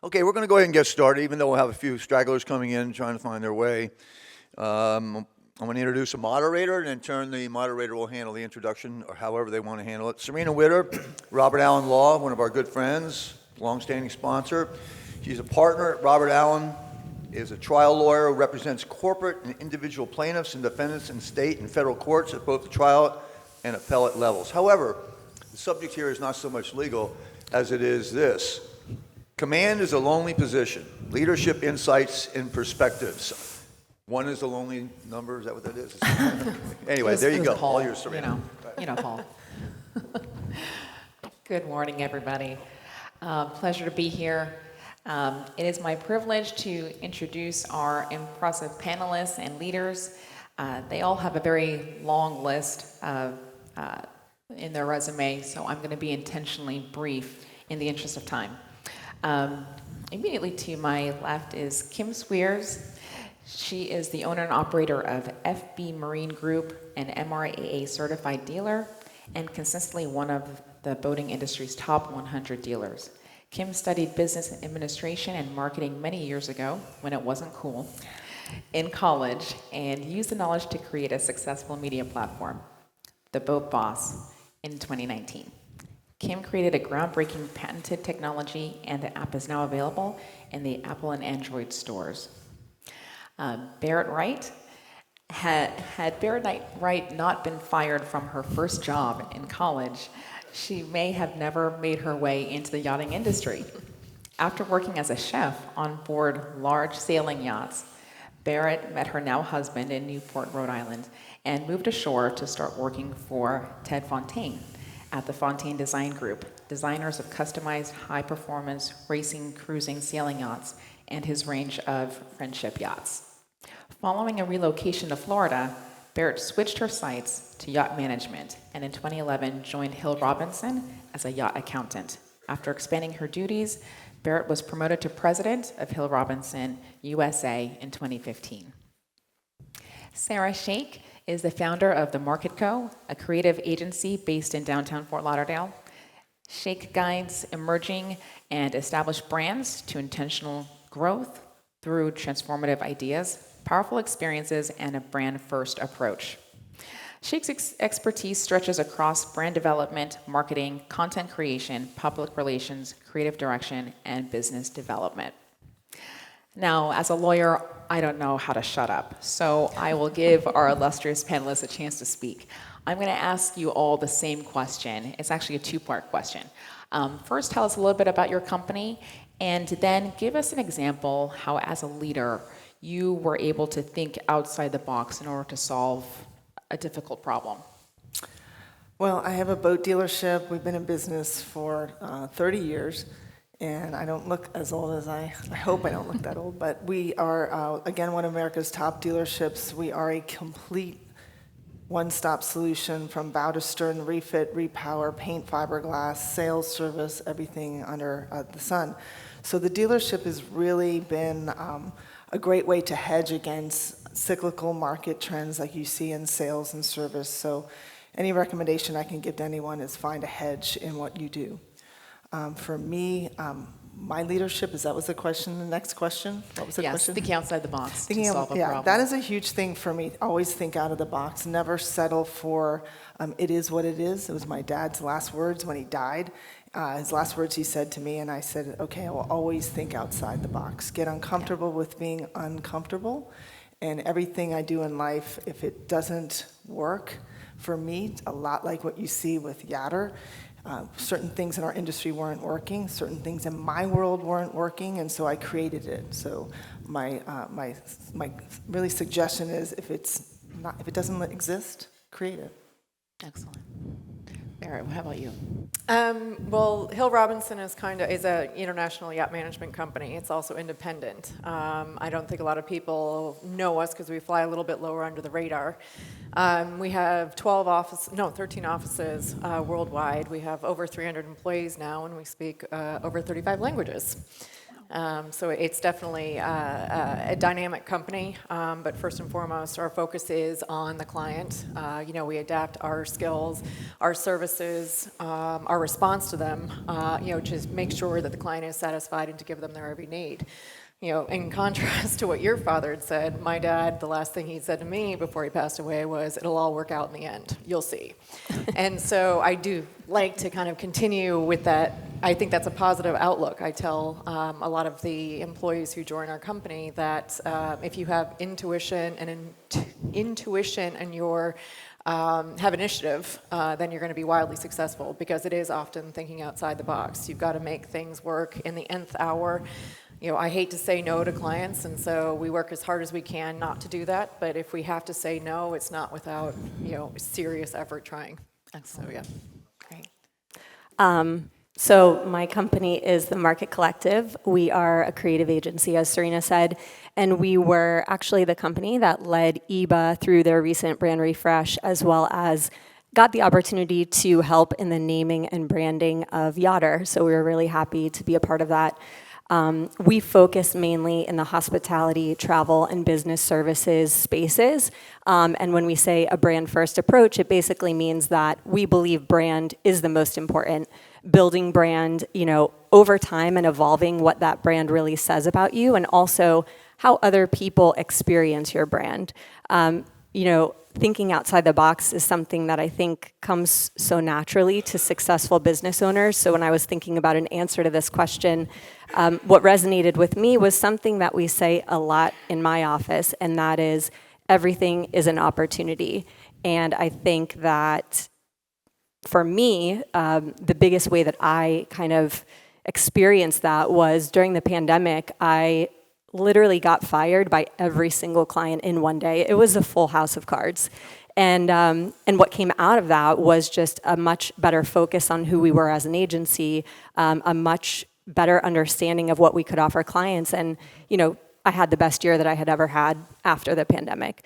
Okay, we're going to go ahead and get started, even though we'll have a few stragglers coming in trying to find their way. I'm going to introduce a moderator, and in turn, the moderator will handle the introduction, or however they want to handle it. Serena Witter, Robert Allen Law, one of our good friends, longstanding sponsor. She's a partner at Robert Allen, is a trial lawyer who represents corporate and individual plaintiffs and defendants in state and federal courts at both the trial and appellate levels. However, the subject here is not so much legal as it is this. Command is a lonely position. Leadership, insights, and perspectives. One is a lonely number. Is that what that is? Anyway, there you go. Paul, All yours, Serena. You know, Paul. Good morning, everybody. Pleasure to be here. It is my privilege to introduce our impressive panelists and leaders. They all have a very long list in their resume, so I'm going to be intentionally brief in the interest of time. Immediately to my left is Kim Sweers. She is the owner and operator of FB Marine Group, an MRAA certified dealer, and consistently one of the boating industry's top 100 dealers. Kim studied business administration and marketing many years ago, when it wasn't cool, in college, and used the knowledge to create a successful media platform, The Boat Boss, in 2019. Kim created a groundbreaking patented technology, and the app is now available in the Apple and Android stores. Barrett Wright, had Barrett Wright not been fired from her first job in college, she may have never made her way into the yachting industry. After working as a chef on board large sailing yachts, Barrett met her now husband in Newport, Rhode Island, and moved ashore to start working for Ted Fontaine at the Fontaine Design Group, designers of customized high-performance racing, cruising, sailing yachts, and his range of friendship yachts. Following a relocation to Florida, Barrett switched her sights to yacht management, and in 2011 joined Hill Robinson as a yacht accountant. After expanding her duties, Barrett was promoted to president of Hill Robinson USA in 2015. Sarah Shake is the founder of The Market Co., a creative agency based in downtown Fort Lauderdale. Shake guides emerging and established brands to intentional growth through transformative ideas, powerful experiences, and a brand-first approach. Shake's expertise stretches across brand development, marketing, content creation, public relations, creative direction, and business development. Now, as a lawyer, I don't know how to shut up, so I will give our illustrious panelists a chance to speak. I'm going to ask you all the same question. It's actually a two-part question. First, tell us a little bit about your company, and then give us an example how, as a leader, you were able to think outside the box in order to solve a difficult problem. Well, I have a boat dealership. We've been in business for 30 years. And I don't look as old as I hope I don't look that old, but we are, again, one of America's top dealerships. We are a complete one-stop solution from bow to stern, refit, repower, paint, fiberglass, sales, service, everything under the sun. So the dealership has really been a great way to hedge against cyclical market trends like you see in sales and service. So any recommendation I can give to anyone is find a hedge in what you do. For me, my leadership, that was the question? The next question? What was the question? Thinking outside the box Thinking to solve a problem. that is a huge thing for me. Always think out of the box. Never settle for it is what it is. It was my dad's last words when he died. His last words he said to me, and I said, okay, I will always think outside the box. Get uncomfortable with being uncomfortable. And everything I do in life, if it doesn't work, for me, a lot like what you see with Yacht, certain things in our industry weren't working, certain things in my world weren't working, and so I created it. So my really suggestion is if it doesn't exist, create it. Excellent. Barrett, how about you? Well, Hill Robinson is an international yacht management company. It's also independent. I don't think a lot of people know us because we fly a little bit lower under the radar. We have 13 offices worldwide. We have over 300 employees now, and we speak over 35 languages. So it's definitely a dynamic company, but first and foremost, our focus is on the client. We adapt our skills, our services, our response to them, to make sure that the client is satisfied and to give them their every need. In contrast to what your father had said, my dad, the last thing he said to me before he passed away was, it'll all work out in the end. You'll see. And so I do like to kind of continue with that. I think that's a positive outlook. I tell a lot of the employees who join our company that if you have intuition and you're have initiative, then you're going to be wildly successful, because it is often thinking outside the box. You've got to make things work in the nth hour. I hate to say no to clients, and so we work as hard as we can not to do that. But if we have to say no, it's not without, serious effort trying. Excellent. So, yeah. Great. So my company is the Market Collective. We are a creative agency, as Serena said, and we were actually the company that led IYBA through their recent brand refresh, as well as got the opportunity to help in the naming and branding of Yacht. So we were really happy to be a part of that. We focus mainly in the hospitality, travel, and business services spaces. And when we say a brand-first approach, it basically means that we believe brand is the most important. Building brand, over time and evolving what that brand really says about you, and also how other people experience your brand. Thinking outside the box is something that I think comes so naturally to successful business owners. So when I was thinking about an answer to this question, what resonated with me was something that we say a lot in my office, and that is everything is an opportunity. And I think that for me, the biggest way that I kind of experienced that was during the pandemic. I literally got fired by every single client in one day. It was a full house of cards. And what came out of that was just a much better focus on who we were as an agency, a much better understanding of what we could offer clients. And, I had the best year that I had ever had after the pandemic.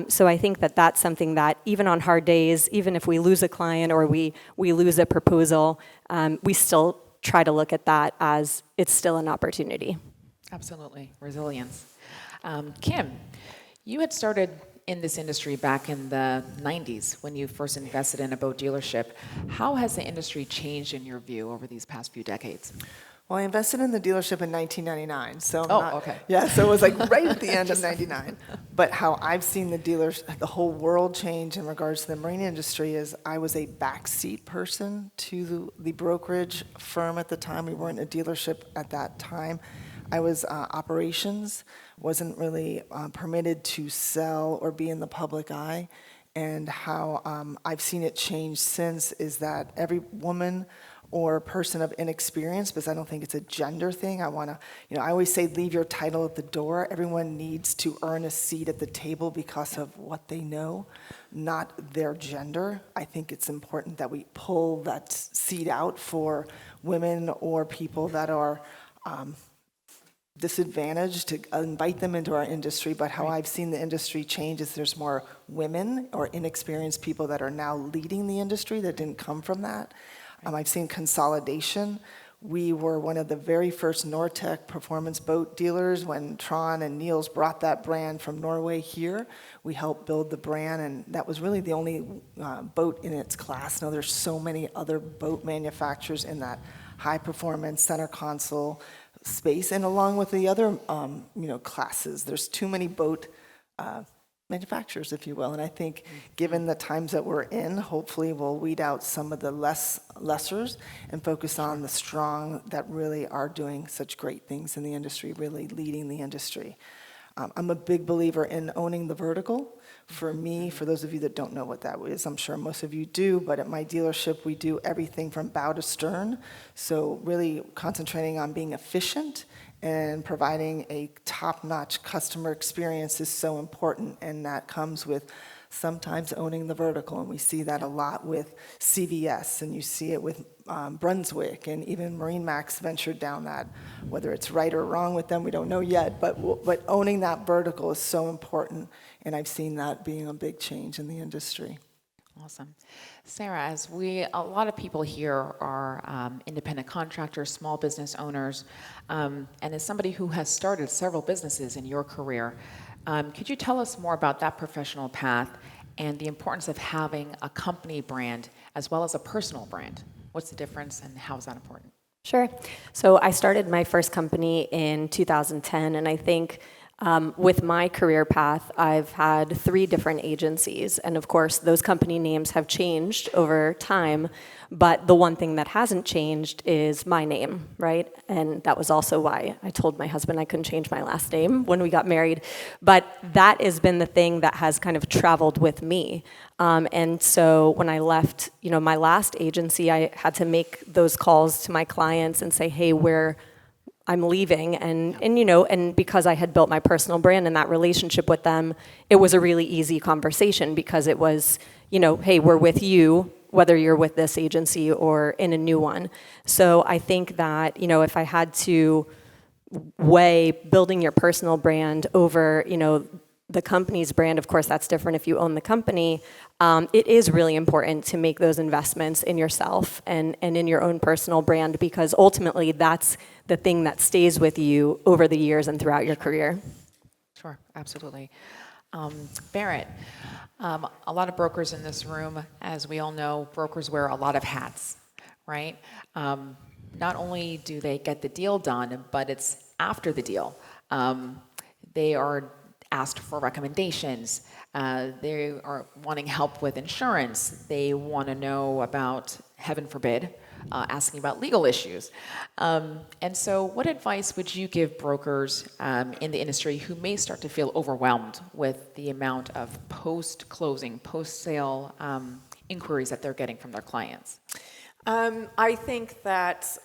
So I think that that's something that even on hard days, even if we lose a client or we lose a proposal, we still try to look at that as it's still an opportunity. Absolutely. Resilience. Kim, you had started in this industry back in the 90s when you first invested in a boat dealership. How has the industry changed in your view over these past few decades? Well, I invested in the dealership in 1999, so okay. Yeah, so it was like right at the end of '99. But how I've seen the whole world change in regards to the marine industry is I was a backseat person to the brokerage firm at the time. We weren't a dealership at that time. I was operations, wasn't really permitted to sell or be in the public eye. And how I've seen it change since is that every woman or person of inexperience, because I don't think it's a gender thing. I always say leave your title at the door. Everyone needs to earn a seat at the table because of what they know, not their gender. I think it's important that we pull that seat out for women or people that are disadvantaged, to invite them into our industry. But how I've seen the industry change is there's more women or inexperienced people that are now leading the industry that didn't come from that. I've seen consolidation. We were one of the very first Nortec performance boat dealers when Tron and Niels brought that brand from Norway here. We helped build the brand, and that was really the only boat in its class. Now there's so many other boat manufacturers in that high performance center console space, and along with the other classes. There's too many boat manufacturers, if you will. And I think given the times that we're in, hopefully we'll weed out some of the lessers and focus on the strong that really are doing such great things in the industry, really leading the industry. I'm a big believer in owning the vertical. For me, for those of you that don't know what that is, I'm sure most of you do, but at my dealership, we do everything from bow to stern. So really concentrating on being efficient and providing a top-notch customer experience is so important, and that comes with sometimes owning the vertical, and we see that a lot with CVS, and you see it with Brunswick, and even MarineMax ventured down that. Whether it's right or wrong with them, we don't know yet, but owning that vertical is so important, and I've seen that being a big change in the industry. Awesome. Sarah, a lot of people here are independent contractors, small business owners, and as somebody who has started several businesses in your career, could you tell us more about that professional path and the importance of having a company brand as well as a personal brand? What's the difference and how is that important? Sure. So I started my first company in 2010, and I think with my career path, I've had 3 different agencies, and of course, those company names have changed over time, but the one thing that hasn't changed is my name, right? And that was also why I told my husband I couldn't change my last name when we got married, but that has been the thing that has kind of traveled with me. And so when I left, my last agency, I had to make those calls to my clients and say, hey, I'm leaving, and because I had built my personal brand and that relationship with them, it was a really easy conversation because it was, hey, we're with you, whether you're with this agency or in a new one. So I think that, if I had to weigh building your personal brand over, the company's brand, of course, that's different if you own the company. It is really important to make those investments in yourself and in your own personal brand because ultimately that's the thing that stays with you over the years and throughout your career. Sure, absolutely. Barrett, a lot of brokers in this room, as we all know, brokers wear a lot of hats, right? Not only do they get the deal done, but it's after the deal. They are asked for recommendations. They are wanting help with insurance. They want to know about, heaven forbid, asking about legal issues. And so what advice would you give brokers in the industry who may start to feel overwhelmed with the amount of post-closing, post-sale inquiries that they're getting from their clients? I think that,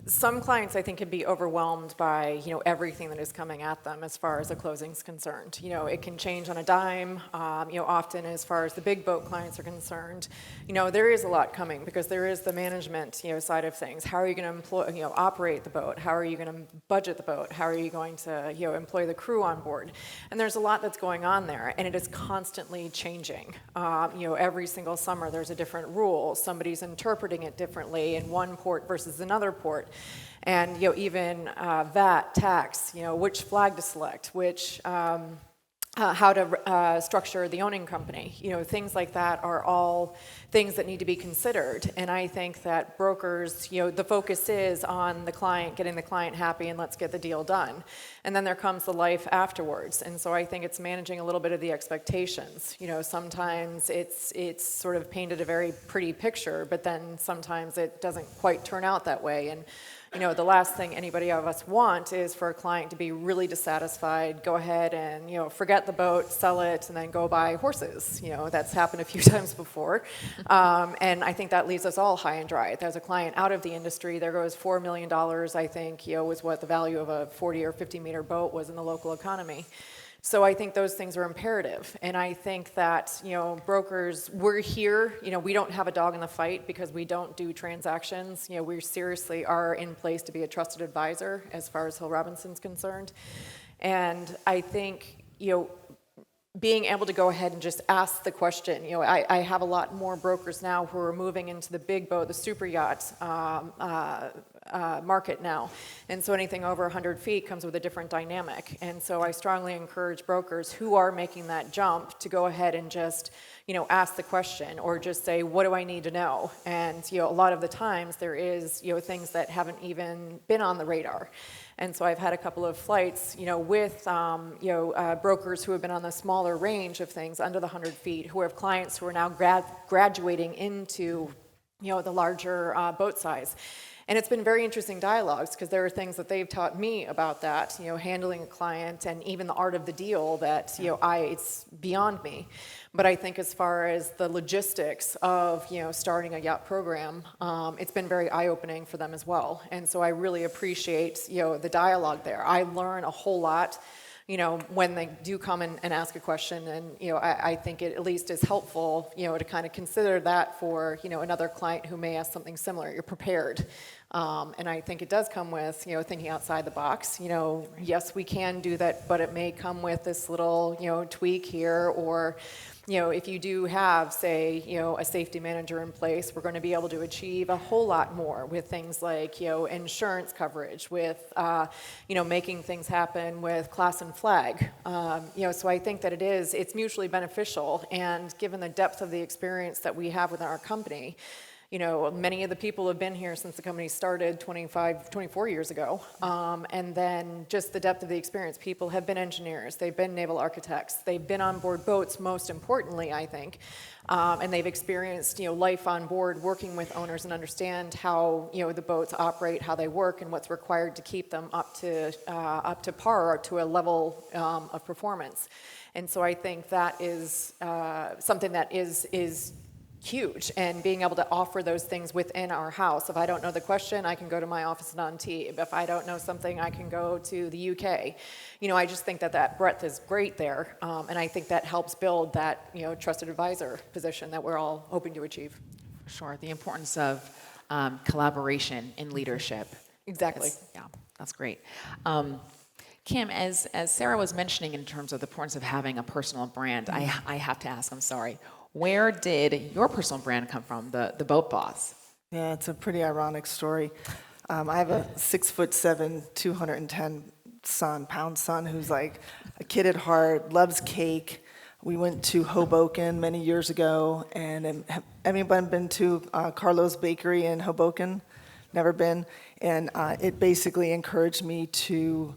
some clients I think can be overwhelmed by, everything that is coming at them as far as a closing is concerned. It can change on a dime, often as far as the big boat clients are concerned. There is a lot coming because there is the management, side of things. How are you going to operate the boat? How are you going to budget the boat? How are you going to, employ the crew on board? And there's a lot that's going on there, and it is constantly changing. Every single summer there's a different rule. Somebody's interpreting it differently in one port versus another port. And even VAT, tax, which flag to select, which how to structure the owning company, things like that are all things that need to be considered. And I think that brokers, the focus is on the client, getting the client happy, and let's get the deal done. And then there comes the life afterwards. And so I think it's managing a little bit of the expectations. Sometimes it's sort of painted a very pretty picture, but then sometimes it doesn't quite turn out that way. And the last thing anybody of us want is for a client to be really dissatisfied, go ahead and, forget the boat, sell it, and then go buy horses. That's happened a few times before. And I think that leaves us all high and dry. There's a client out of the industry, there goes $4 million, I think, was what the value of a 40 or 50 meter boat was in the local economy. So I think those things are imperative. And I think that, brokers, we're here, we don't have a dog in the fight because we don't do transactions. We seriously are in place to be a trusted advisor as far as Hill Robinson's concerned. And I think, being able to go ahead and just ask the question, I have a lot more brokers now who are moving into the big boat, the super yacht market now. And so anything over 100 feet comes with a different dynamic. And so I strongly encourage brokers who are making that jump to go ahead and just, ask the question or just say, what do I need to know? And, a lot of the times there is, things that haven't even been on the radar. And so I've had a couple of flights, with, brokers who have been on the smaller range of things under the 100 feet, who have clients who are now graduating into, the larger boat size. And it's been very interesting dialogues because there are things that they've taught me about that, handling a client and even the art of the deal that, it's beyond me. But I think as far as the logistics of, starting a yacht program, it's been very eye-opening for them as well. And so I really appreciate, the dialogue there. I learn a whole lot, when they do come and ask a question. And, I think it at least is helpful, to kind of consider that for, another client who may ask something similar. You're prepared. And I think it does come with, thinking outside the box. Yes, we can do that, but it may come with this little, tweak here or, if you do have, say, a safety manager in place, we're going to be able to achieve a whole lot more with things like, insurance coverage, with, making things happen with class and flag. So I think that it's mutually beneficial, and given the depth of the experience that we have within our company, many of the people have been here since the company started 24 years ago. And then just the depth of the experience. People have been engineers, they've been naval architects, they've been on board boats, most importantly, I think. And they've experienced, life on board, working with owners and understand how, the boats operate, how they work, and what's required to keep them up to par or to a level of performance. And so I think that is something that is huge, and being able to offer those things within our house. If I don't know the question, I can go to my office in Antibes. If I don't know something, I can go to the UK. I just think that breadth is great there, and I think that helps build that trusted advisor position that we're all hoping to achieve. Sure, the importance of collaboration in leadership. Exactly. That's great. Kim, as Sarah was mentioning in terms of the importance of having a personal brand, I have to ask, I'm sorry, where did your personal brand come from, the Boat Boss? Yeah, it's a pretty ironic story. I have a 6'7", 210-pound son who's like a kid at heart, loves cake. We went to Hoboken many years ago, and anyone been to Carlo's Bakery in Hoboken? Never been. And it basically encouraged me to,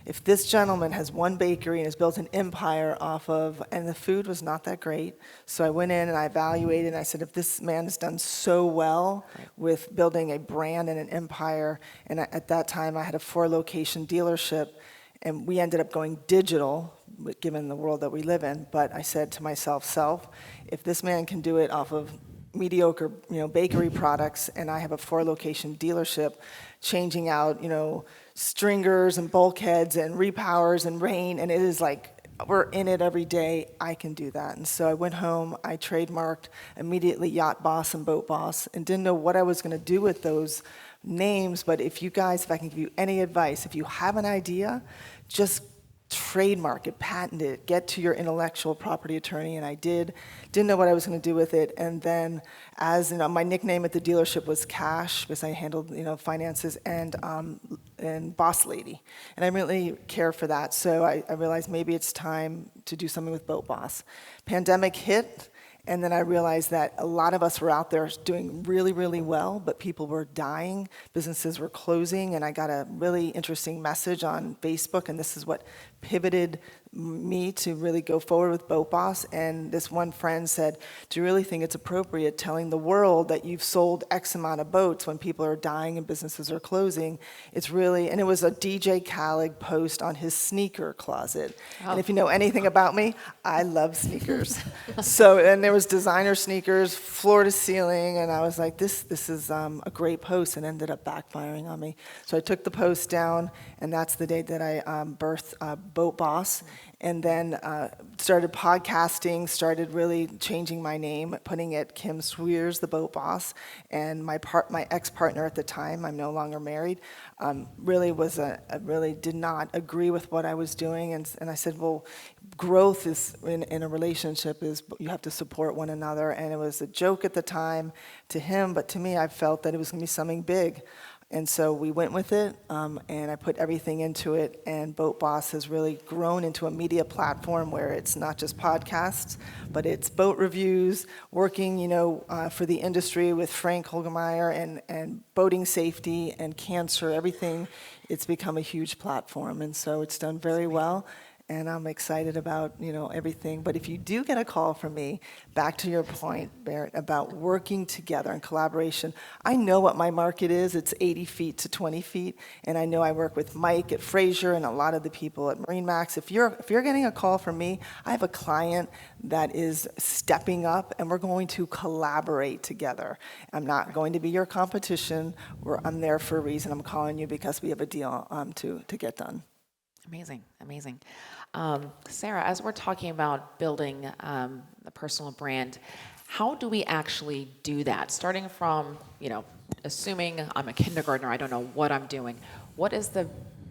if this gentleman has one bakery and has built an empire off of, and the food was not that great, so I went in and I evaluated, and I said, if this man has done so well with building a brand and an empire, and at that time I had a 4-location dealership, and we ended up going digital, given the world that we live in, but I said to myself, if this man can do it off of mediocre, bakery products, and I have a 4-location dealership, changing out, stringers and bulkheads and repowers and rain, and it is like we're in it every day. I can do that. And so I went home, I trademarked immediately Yacht Boss and Boat Boss, and didn't know what I was going to do with those names. But if I can give you any advice, if you have an idea, just trademark it, patent it, get to your intellectual property attorney, and I didn't know what I was going to do with it. And then, as my nickname at the dealership was Cash, because I handled finances, and Boss Lady, and I really care for that. So I realized maybe it's time to do something with Boat Boss. Pandemic hit. And then I realized that a lot of us were out there doing really, really well, but people were dying, businesses were closing, and I got a really interesting message on Facebook, and this is what pivoted me to really go forward with Boat Boss. And this one friend said, do you really think it's appropriate telling the world that you've sold X amount of boats when people are dying and businesses are closing? It's really, and it was a DJ Khaled post on his sneaker closet. Oh. And if you know anything about me, I love sneakers. And there was designer sneakers, floor to ceiling, and I was like, this is a great post, and ended up backfiring on me. So I took the post down, and that's the day that I birthed Boat Boss. And then started podcasting, started really changing my name, putting it Kim Swears, the Boat Boss. And my ex-partner at the time, I'm no longer married, really did not agree with what I was doing. And I said, well, growth is in a relationship is you have to support one another. And it was a joke at the time to him, but to me, I felt that it was going to be something big. And so we went with it, and I put everything into it, and Boat Boss has really grown into a media platform where it's not just podcasts, but it's boat reviews, working, for the industry with Frank Holgemeyer and boating safety and cancer, everything. It's become a huge platform, and so it's done very well. And I'm excited about, everything. But if you do get a call from me, back to your point, Barrett, about working together and collaboration, I know what my market is. It's 80 feet to 20 feet. And I know I work with Mike at Fraser and a lot of the people at MarineMax. If you're getting a call from me, I have a client that is stepping up, and we're going to collaborate together. I'm not going to be your competition. I'm there for a reason. I'm calling you because we have a deal to get done. Amazing, amazing. Sarah, as we're talking about building the personal brand, how do we actually do that? Starting from, assuming I'm a kindergartner, I don't know what I'm doing. What is the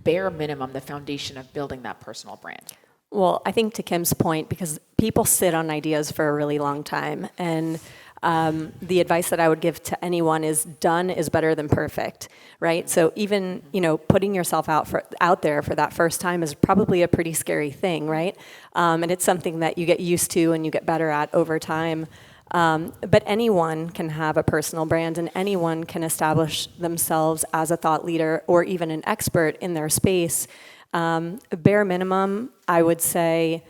bare minimum, the foundation of building that personal brand? Well, I think to Kim's point, because people sit on ideas for a really long time, and the advice that I would give to anyone is done is better than perfect, right? So even, putting yourself out there for that first time is probably a pretty scary thing, right? And it's something that you get used to and you get better at over time. But anyone can have a personal brand, and anyone can establish themselves as a thought leader or even an expert in their space. Bare minimum, I would say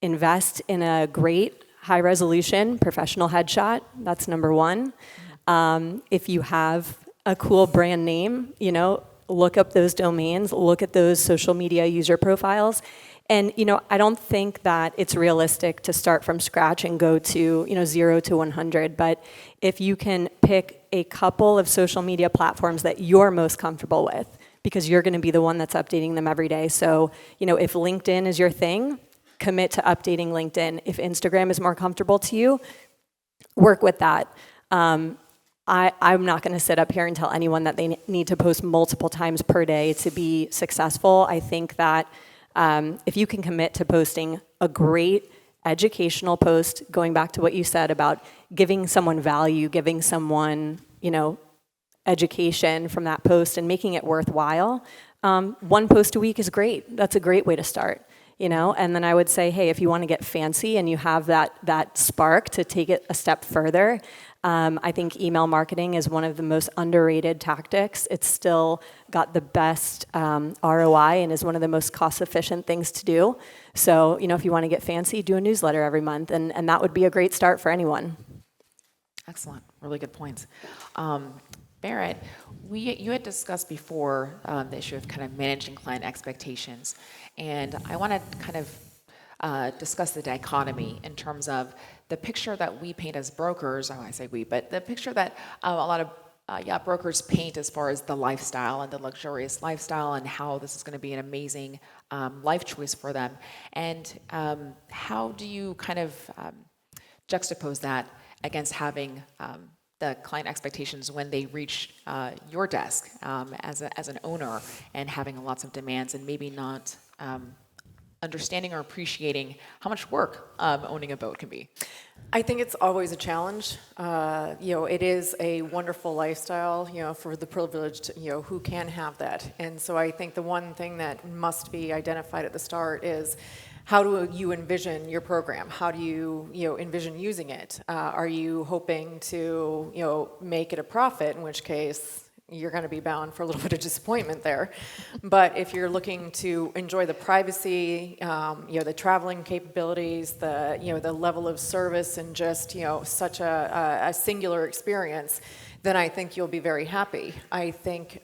invest in a great high resolution professional headshot. That's number one. If you have a cool brand name, look up those domains, look at those social media user profiles. And, I don't think that it's realistic to start from scratch and go to, 0 to 100. But if you can pick a couple of social media platforms that you're most comfortable with, because you're going to be the one that's updating them every day. So, if LinkedIn is your thing, commit to updating LinkedIn. If Instagram is more comfortable to you, work with that. I'm not going to sit up here and tell anyone that they need to post multiple times per day to be successful. I think that if you can commit to posting a great educational post, going back to what you said about giving someone value, giving someone, education from that post and making it worthwhile, one post a week is great. That's a great way to start. And then I would say, hey, if you want to get fancy and you have that spark to take it a step further, I think email marketing is one of the most underrated tactics. It's still got the best ROI and is one of the most cost-efficient things to do. So, if you want to get fancy, do a newsletter every month, and that would be a great start for anyone. Excellent. Really good points. Barrett, you had discussed before the issue of kind of managing client expectations, and I want to kind of discuss the dichotomy in terms of the picture that we paint as brokers. I say we, but the picture that a lot of yacht brokers paint as far as the lifestyle and the luxurious lifestyle and how this is going to be an amazing life choice for them. And how do you kind of juxtapose that against having the client expectations when they reach your desk as an owner and having lots of demands and maybe not understanding or appreciating how much work owning a boat can be? I think it's always a challenge. It is a wonderful lifestyle, for the privileged, who can have that. And so I think the one thing that must be identified at the start is, how do you envision your program? How do you, envision using it? Are you hoping to, make it a profit, in which case you're going to be bound for a little bit of disappointment there. But if you're looking to enjoy the privacy, the traveling capabilities, the level of service, and just such a singular experience, then I think you'll be very happy. I think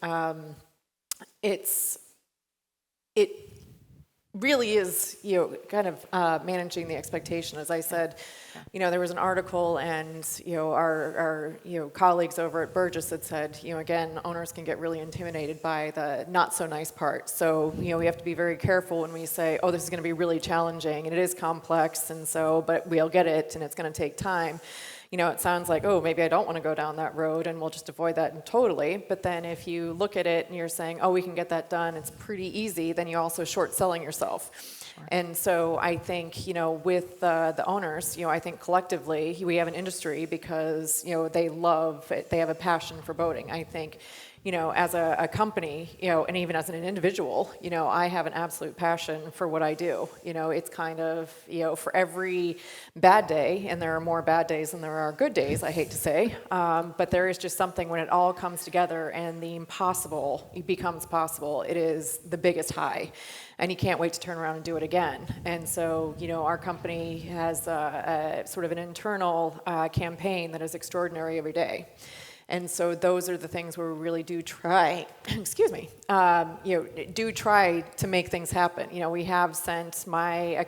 it really is, kind of managing the expectation. As I said, there was an article, and our colleagues over at Burgess had said, again, owners can get really intimidated by the not so nice part. So we have to be very careful when we say, oh, this is going to be really challenging, and it is complex, and so, but we'll get it, and it's going to take time. It sounds like, oh, maybe I don't want to go down that road, and we'll just avoid that totally. But then if you look at it and you're saying, oh, we can get that done, it's pretty easy, then you're also short-selling yourself. Sure. And so I think, with the owners, I think collectively we have an industry because, they love it, they have a passion for boating. I think, as a company, and even as an individual, I have an absolute passion for what I do. It's kind of, for every bad day, and there are more bad days than there are good days, I hate to say, but there is just something when it all comes together and the impossible becomes possible. It is the biggest high, and you can't wait to turn around and do it again. And so, our company has a sort of an internal campaign that is extraordinary every day. And so those are the things where we really do try, do try to make things happen. We have sent my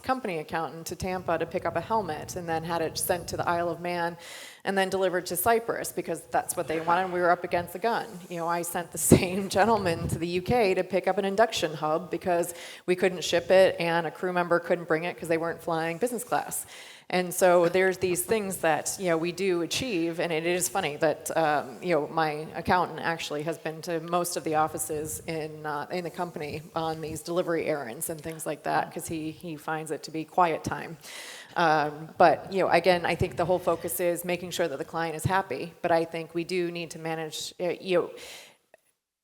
company accountant to Tampa to pick up a helmet, and then had it sent to the Isle of Man and then delivered to Cyprus because that's what they wanted, and we were up against the gun. I sent the same gentleman to the UK to pick up an induction hub because we couldn't ship it and a crew member couldn't bring it because they weren't flying business class. And so there's these things that, we do achieve, and it is funny that, my accountant actually has been to most of the offices in the company on these delivery errands and things like that, because he finds it to be quiet time. But, again, I think the whole focus is making sure that the client is happy, but I think we do need to manage,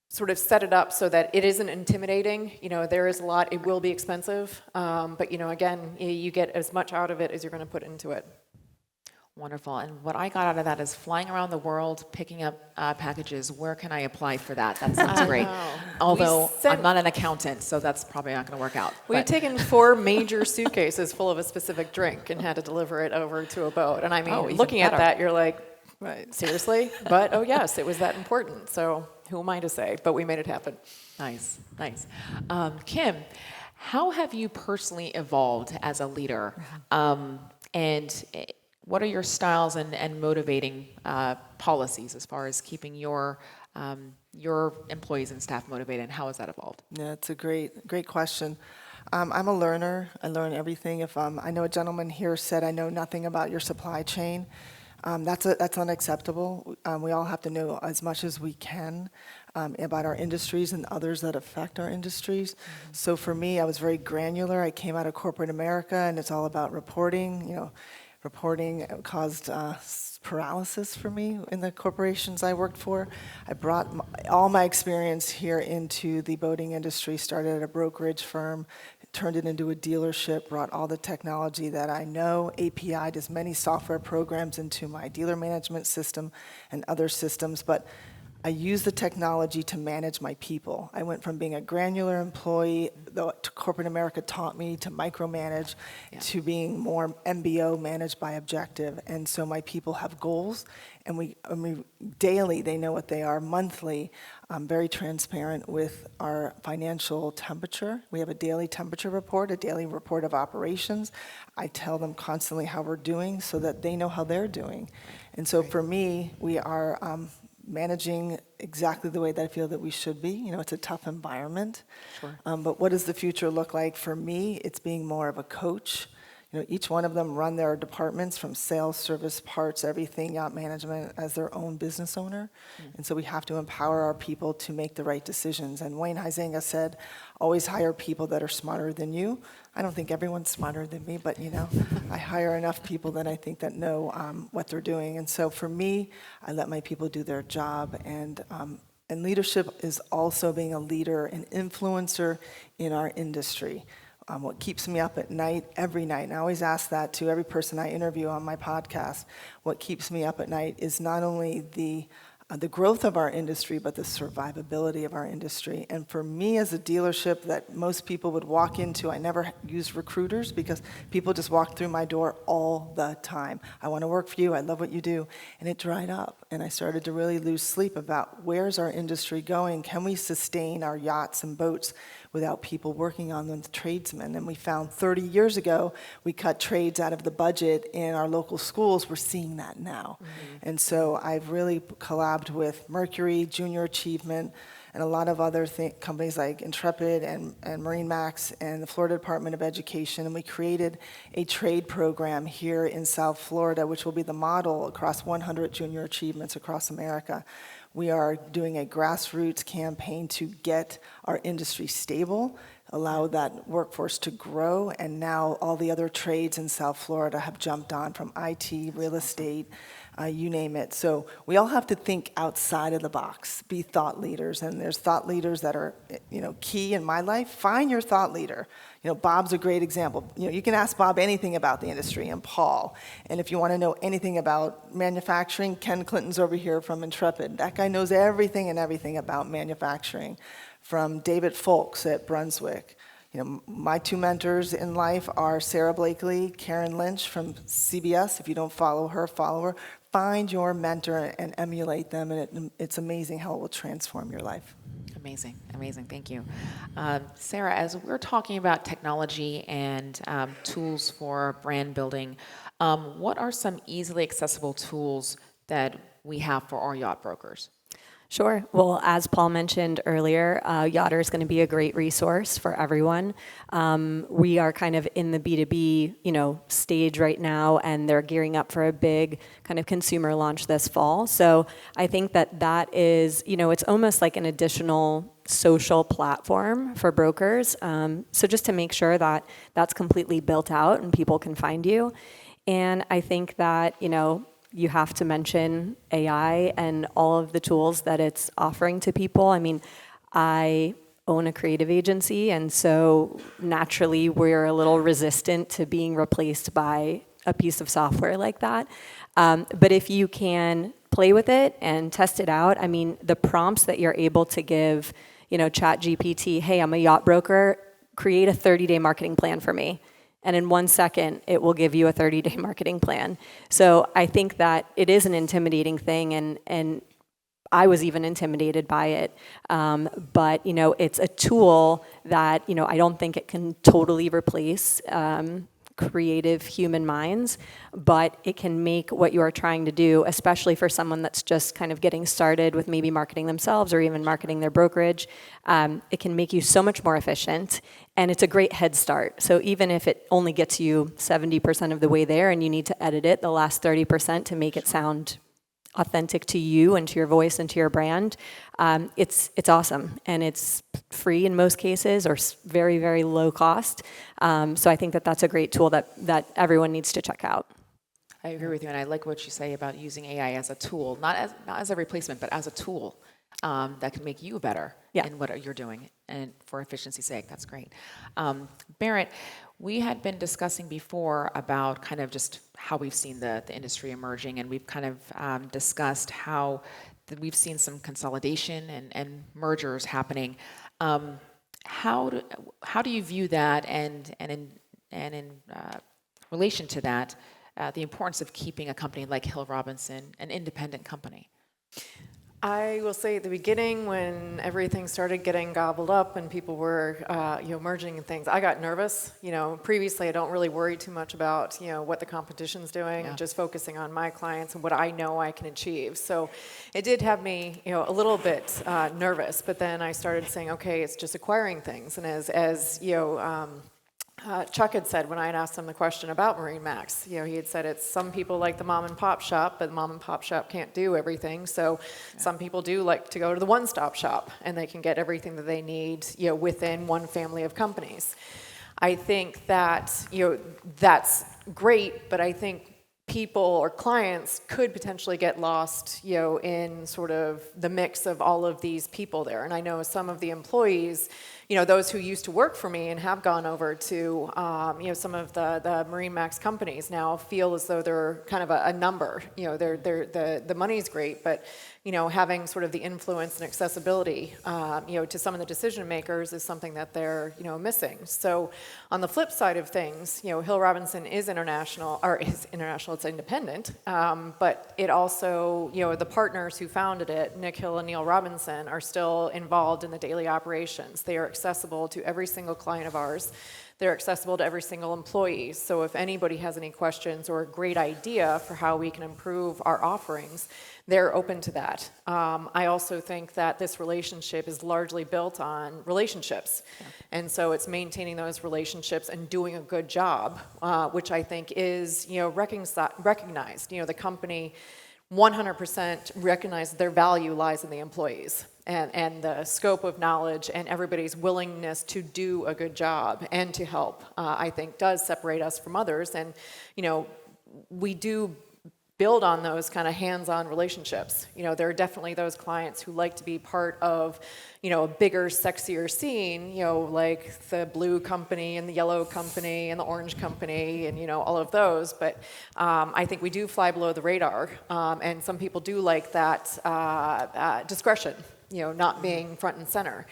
sort of set it up so that it isn't intimidating. There is a lot, it will be expensive, but, again, you get as much out of it as you're going to put into it. Wonderful. And what I got out of that is flying around the world, picking up packages. Where can I apply for that? That sounds great. know. Although We sent- I'm not an accountant, so that's probably not going to work out. We've But- taken 4 major suitcases full of a specific drink and had to deliver it over to a boat. And I mean, Oh, even looking at better. that, you're like, right, seriously? But, oh yes, it was that important. So who am I to say? But we made it happen. Nice, nice. Kim, how have you personally evolved as a leader? And what are your styles and motivating policies as far as keeping your employees and staff motivated, and how has that evolved? Yeah, it's a great question. I'm a learner. I learn everything. If I know a gentleman here said, I know nothing about your supply chain. That's unacceptable. We all have to know as much as we can about our industries and others that affect our industries. So for me, I was very granular. I came out of corporate America, and it's all about reporting. Reporting caused paralysis for me in the corporations I worked for. I brought all my experience here into the boating industry, started at a brokerage firm, turned it into a dealership, brought all the technology that I know, API'd as many software programs into my dealer management system and other systems, but I use the technology to manage my people. I went from being a granular employee, though corporate America taught me to micromanage, to being more MBO, managed by objective. And so my people have goals, and we daily, they know what they are. Monthly, I'm very transparent with our financial temperature. We have a daily temperature report, a daily report of operations. I tell them constantly how we're doing so that they know how they're doing. And so for me, we are managing exactly the way that I feel that we should be. It's a tough environment. Sure. But what does the future look like for me? It's being more of a coach. Each one of them run their departments from sales, service, parts, everything, yacht management as their own business owner. And so we have to empower our people to make the right decisions. And Wayne Huizenga said, always hire people that are smarter than you. I don't think everyone's smarter than me, but I hire enough people that I think that know what they're doing. And so for me, I let my people do their job. And leadership is also being a leader, an influencer in our industry. What keeps me up at night, every night, and I always ask that to every person I interview on my podcast, what keeps me up at night is not only the growth of our industry, but the survivability of our industry. And for me as a dealership that most people would walk into, I never used recruiters because people just walked through my door all the time. I want to work for you, I love what you do. And it dried up. And I started to really lose sleep about where's our industry going? Can we sustain our yachts and boats without people working on them, the tradesmen? And we found 30 years ago, we cut trades out of the budget in our local schools. We're seeing that now. And so I've really collabed with Mercury, Junior Achievement, and a lot of other companies like Intrepid and MarineMax and the Florida Department of Education. And we created a trade program here in South Florida, which will be the model across 100 junior achievements across America. We are doing a grassroots campaign to get our industry stable, allow that workforce to grow, and now all the other trades in South Florida have jumped on, from IT, real estate, you name it. So we all have to think outside of the box, be thought leaders, and there's thought leaders that are, key in my life. Find your thought leader. Bob's a great example. You can ask Bob anything about the industry, and Paul. And if you want to know anything about manufacturing, Ken Clinton's over here from Intrepid. That guy knows everything about manufacturing. From David Folks at Brunswick. My 2 mentors in life are Sarah Blakely, Karen Lynch from CBS. If you don't follow her, follow her. Find your mentor and emulate them, and it's amazing how it will transform your life. Amazing, amazing. Thank you. Sarah, as we're talking about technology and tools for brand building, what are some easily accessible tools that we have for our yacht brokers? Sure. Well, as Paul mentioned earlier, Yachter is going to be a great resource for everyone. We are kind of in the B2B, stage right now, and they're gearing up for a big kind of consumer launch this fall. So I think that is, it's almost like an additional social platform for brokers. So just to make sure that that's completely built out and people can find you. And I think that, you have to mention AI and all of the tools that it's offering to people. I mean, I own a creative agency, and so naturally we're a little resistant to being replaced by a piece of software like that. But if you can play with it and test it out, I mean, the prompts that you're able to give, ChatGPT, hey, I'm a yacht broker, create a 30-day marketing plan for me. And in 1 second, it will give you a 30-day marketing plan. So I think that it is an intimidating thing, and I was even intimidated by it. But, it's a tool that, I don't think it can totally replace creative human minds, but it can make what you are trying to do, especially for someone that's just kind of getting started with maybe marketing themselves or even marketing their brokerage, it can make you so much more efficient, and it's a great head start. So even if it only gets you 70% of the way there and you need to edit it the last 30% to make it sound authentic to you and to your voice and to your brand, it's awesome, and it's free in most cases, or very, very low cost. So I think that that's a great tool that everyone needs to check out. I agree with you, and I like what you say about using AI as a tool, not as a replacement, but as a tool that can make you better in what you're doing, and for efficiency's sake. That's great. Barrett, we had been discussing before about kind of just how we've seen the industry emerging, and we've kind of discussed how we've seen some consolidation and mergers happening. How do you view that, and in relation to that, the importance of keeping a company like Hill Robinson an independent company? I will say at the beginning, when everything started getting gobbled up and people were, merging and things, I got nervous. Previously I don't really worry too much about, what the competition's doing, just focusing on my clients and what I know I can achieve. So it did have me, a little bit nervous. But then I started saying, okay, it's just acquiring things. And as Chuck had said when I had asked him the question about MarineMax, he had said it's some people like the mom and pop shop, but the mom and pop shop can't do everything. So some people do like to go to the one-stop shop, and they can get everything that they need, within one family of companies. I think that, that's great, but I think people or clients could potentially get lost, in sort of the mix of all of these people there. And I know some of the employees, those who used to work for me and have gone over to, some of the MarineMax companies now feel as though they're kind of a number. The money's great, but, having sort of the influence and accessibility, to some of the decision makers is something that they're, missing. So on the flip side of things, Hill Robinson is international, it's independent, but it also, the partners who founded it, Nick Hill and Neil Robinson, are still involved in the daily operations. They are accessible to every single client of ours. They're accessible to every single employee. So if anybody has any questions or a great idea for how we can improve our offerings, they're open to that. I also think that this relationship is largely built on relationships. And so it's maintaining those relationships and doing a good job, which I think is, recognized. The company 100% recognize their value lies in the employees and the scope of knowledge and everybody's willingness to do a good job and to help, I think does separate us from others. And, we do build on those kind of hands-on relationships. There are definitely those clients who like to be part of, a bigger, sexier scene, like the blue company and the yellow company and the orange company and, all of those. But I think we do fly below the radar. And some people do like that discretion, not being front and center.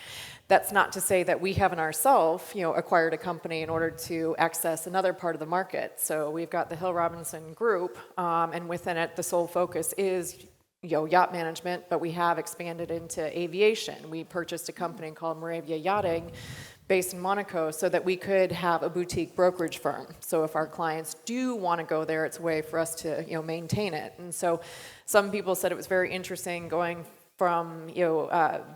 That's not to say that we haven't ourselves, acquired a company in order to access another part of the market. So we've got the Hill Robinson Group, and within it, the sole focus is, yacht management, but we have expanded into aviation. We purchased a company called Moravia Yachting, based in Monaco, so that we could have a boutique brokerage firm. So if our clients do want to go there, it's a way for us to, maintain it. And so some people said it was very interesting going from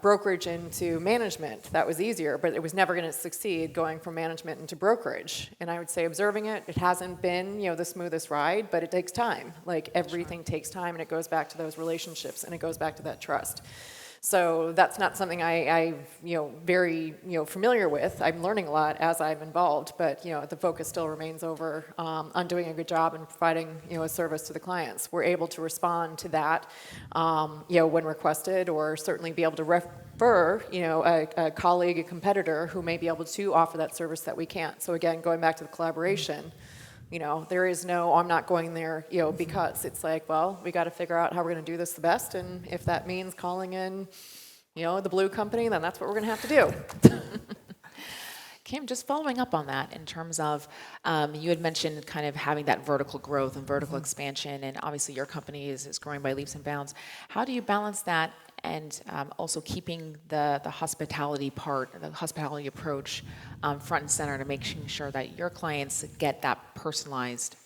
brokerage into management. That was easier, but it was never going to succeed going from management into brokerage. And I would say observing it, it hasn't been the smoothest ride, but it takes time. Like everything takes time, and it goes back to those relationships, and it goes back to that trust. So that's not something I'm very familiar with. I'm learning a lot as I'm involved, but the focus still remains over on doing a good job and providing a service to the clients. We're able to respond to that when requested, or certainly be able to refer a colleague, a competitor who may be able to offer that service that we can't. So again, going back to the collaboration. There is no, I'm not going there, because it's like, well, we got to figure out how we're going to do this the best. And if that means calling in, the blue company, then that's what we're going to have to do. Kim, just following up on that in terms of, you had mentioned kind of having that vertical growth and vertical expansion, and obviously your company is growing by leaps and bounds. How do you balance that and also keeping the hospitality part, the hospitality approach front and center to making sure that your clients get that personalized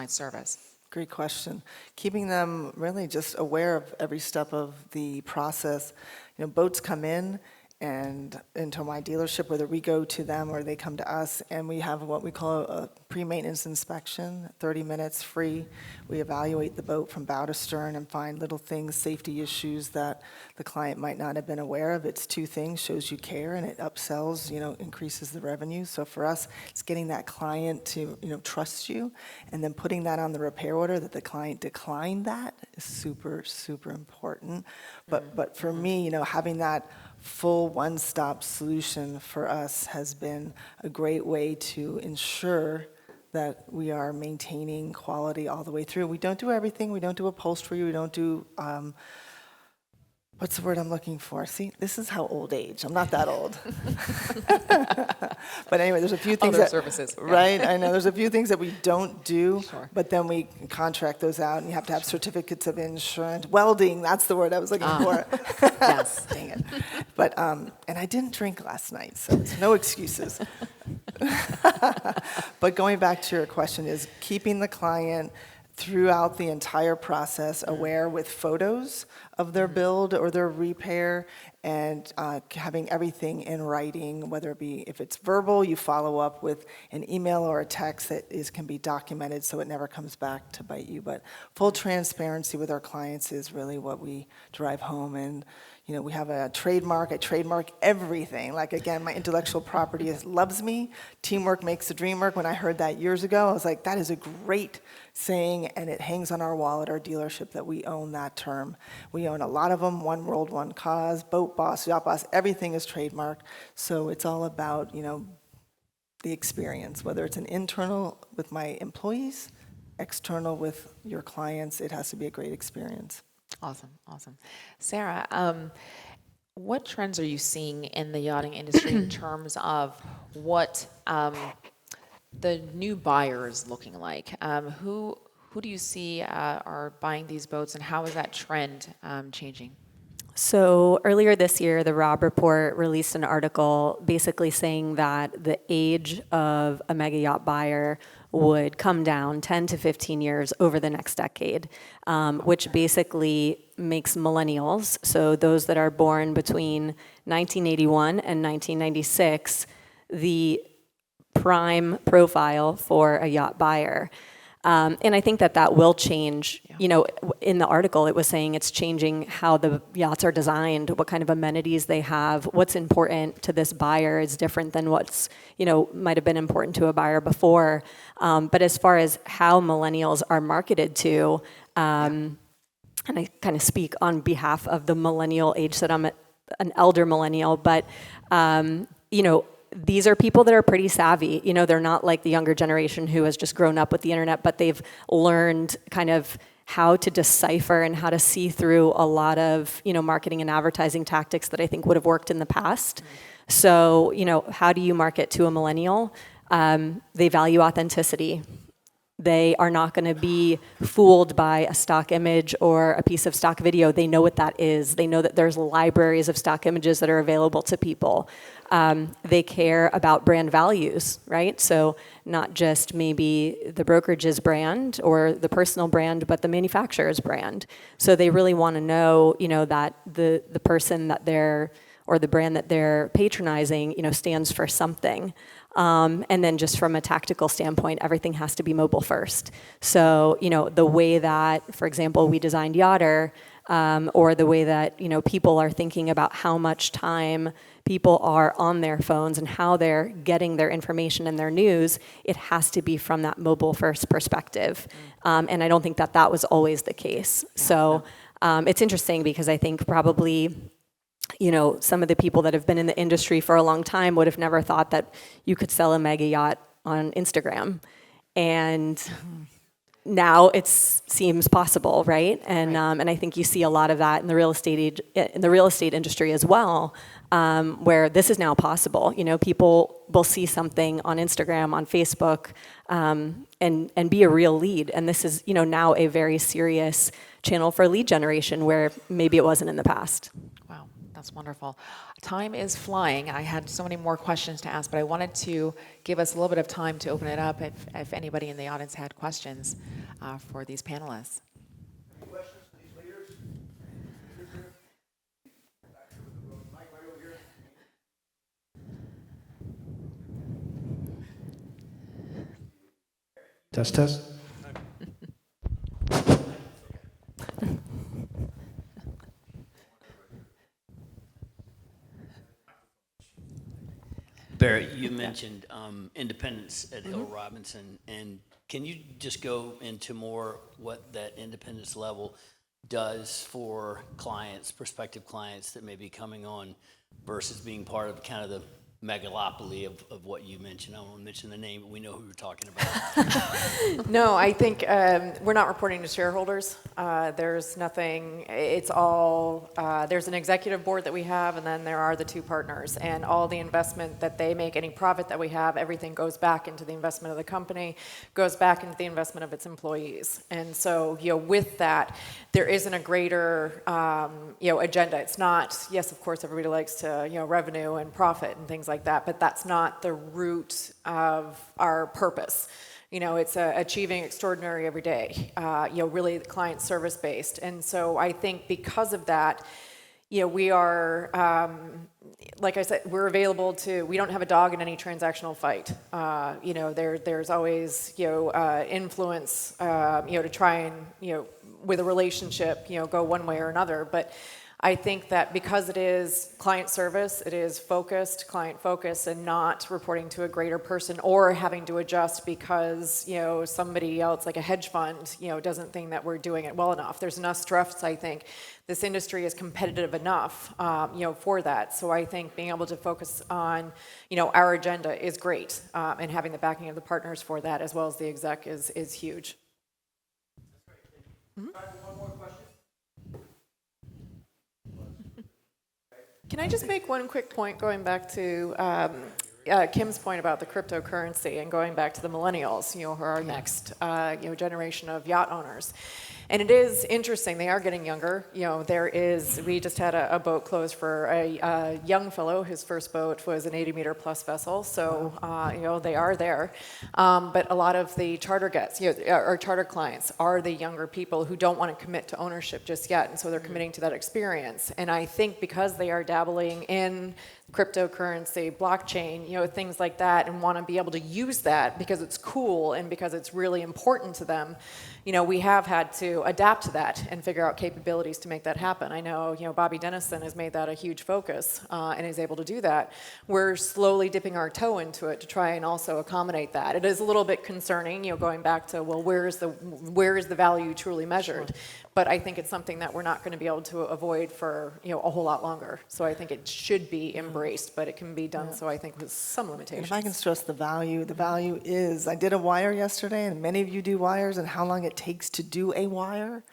service? Great question. Keeping them really just aware of every step of the process. Boats come in and into my dealership, whether we go to them or they come to us, and we have what we call a pre-maintenance inspection, 30 minutes free. We evaluate the boat from bow to stern and find little things, safety issues that the client might not have been aware of. It's two things: shows you care, and it upsells, increases the revenue. So for us, it's getting that client to, trust you, and then putting that on the repair order that the client declined that is super, super important. But for me, having that full one-stop solution for us has been a great way to ensure that we are maintaining quality all the way through. We don't do everything. We don't do upholstery. We don't do, what's the word I'm looking for? See, this is how old age. I'm not that old. But anyway, there's a few things Other services. Yeah. Right, I know. There's a few things that we don't do, Sure. but then we contract those out, and you have to have certificates of insurance. Welding, that's the word I was looking for. Yes. Dang it. But, and I didn't drink last night, so there's no excuses. But going back to your question is keeping the client throughout the entire process aware with photos of their build or their repair, and having everything in writing, whether it be, if it's verbal, you follow up with an email or a text that can be documented so it never comes back to bite you. But full transparency with our clients is really what we drive home. And we have a trademark. I trademark everything. Like, again, my intellectual property loves me. Teamwork makes the dream work. When I heard that years ago, I was like, that is a great saying, and it hangs on our wall at our dealership that we own that term. We own a lot of them: One World, One Cause, Boat Boss, Yacht Boss. Everything is trademarked. So it's all about, the experience, whether it's an internal with my employees, external with your clients. It has to be a great experience. Awesome. Sarah, what trends are you seeing in the yachting industry in terms of what the new buyer is looking like? Who do you see are buying these boats, and how is that trend changing? So earlier this year, the Robb Report released an article basically saying that the age of a mega yacht buyer would come down 10 to 15 years over the next decade, which basically makes millennials, so those that are born between 1981 and 1996, the prime profile for a yacht buyer. And I think that will change. In the article, it was saying it's changing how the yachts are designed, what kind of amenities they have, what's important to this buyer is different than what's, might have been important to a buyer before. But as far as how millennials are marketed to, and I kind of speak on behalf of the millennial age, that I'm an elder millennial, but, these are people that are pretty savvy. They're not like the younger generation who has just grown up with the internet, but they've learned kind of how to decipher and how to see through a lot of, marketing and advertising tactics that I think would have worked in the past. So, how do you market to a millennial? They value authenticity. They are not going to be fooled by a stock image or a piece of stock video. They know what that is. They know that there's libraries of stock images that are available to people. They care about brand values, right? So not just maybe the brokerage's brand or the personal brand, but the manufacturer's brand. So they really want to know, that the person that they're, or the brand that they're patronizing, stands for something. And then just from a tactical standpoint, everything has to be mobile first. So, the way that, for example, we designed Yachter, or the way that, people are thinking about how much time people are on their phones and how they're getting their information and their news, it has to be from that mobile first perspective. And I don't think that was always the case. So it's interesting because I think probably some of the people that have been in the industry for a long time would have never thought that you could sell a mega yacht on Instagram. And now it seems possible, right? And and I think you see a lot of that in the real estate industry as well, where this is now possible. People will see something on Instagram, on Facebook, and be a real lead. And this is now a very serious channel for lead generation where maybe it wasn't in the past. Wow, that's wonderful. Time is flying. I had so many more questions to ask, but I wanted to give us a little bit of time to open it up if anybody in the audience had questions for these panelists. Any questions for these leaders? Mike, right over here. Test, test. Barrett, you mentioned independence at Hill Robinson, and can you just go into more what that independence level does for clients, prospective clients that may be coming on versus being part of kind of the megalopoly of what you mentioned? I won't mention the name, but we know who we're talking about. No, I think we're not reporting to shareholders. There's nothing, it's all, there's an executive board that we have, and then there are the two partners. And all the investment that they make, any profit that we have, everything goes back into the investment of the company, goes back into the investment of its employees. And so, with that, there isn't a greater, agenda. It's not, yes, of course, everybody likes to, revenue and profit and things like that, but that's not the root of our purpose. It's achieving extraordinary every day, really client service based. And so I think because of that, we are, like I said, we're available to, we don't have a dog in any transactional fight. There's always, influence, to try and, with a relationship, go one way or another. But I think that because it is client service, it is focused, client focus, and not reporting to a greater person or having to adjust because, somebody else, like a hedge fund, doesn't think that we're doing it well enough. There's enough stress, I think. This industry is competitive enough, for that. So I think being able to focus on, our agenda is great, and having the backing of the partners for that as well as the exec is huge. Mm-hmm. One more question. Can I just make one quick point going back to Kim's point about the cryptocurrency and going back to the millennials, who are our next, generation of yacht owners. And it is interesting, they are getting younger. We just had a boat close for a young fellow. His first boat was an 80-meter plus vessel, so, they are there. But a lot of the charter guests, or charter clients are the younger people who don't want to commit to ownership just yet, and so they're committing to that experience. And I think because they are dabbling in cryptocurrency, blockchain, things like that, and want to be able to use that because it's cool and because it's really important to them, we have had to adapt to that and figure out capabilities to make that happen. I know, Bobby Dennison has made that a huge focus and is able to do that. We're slowly dipping our toe into it to try and also accommodate that. It is a little bit concerning, going back to, well, where is the value truly measured? Sure. But I think it's something that we're not going to be able to avoid for, a whole lot longer. So I think it should be embraced, but it can be done, so I think with some limitations. If I can stress the value is, I did a wire yesterday, and many of you do wires, and how long it takes to do a wire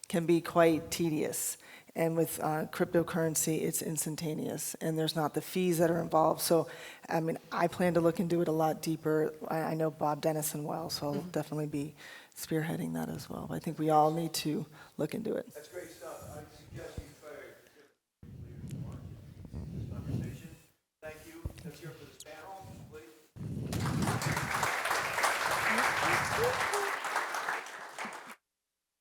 can be quite tedious. And with cryptocurrency, it's instantaneous, and there's not the fees that are involved. So, I mean, I plan to look into it a lot deeper. I know Bob Dennison well, so I'll definitely be spearheading that as well. But I think we all need to look into it. That's great stuff. I suggest you try this conversation. Thank you. Let's hear it for this panel, please.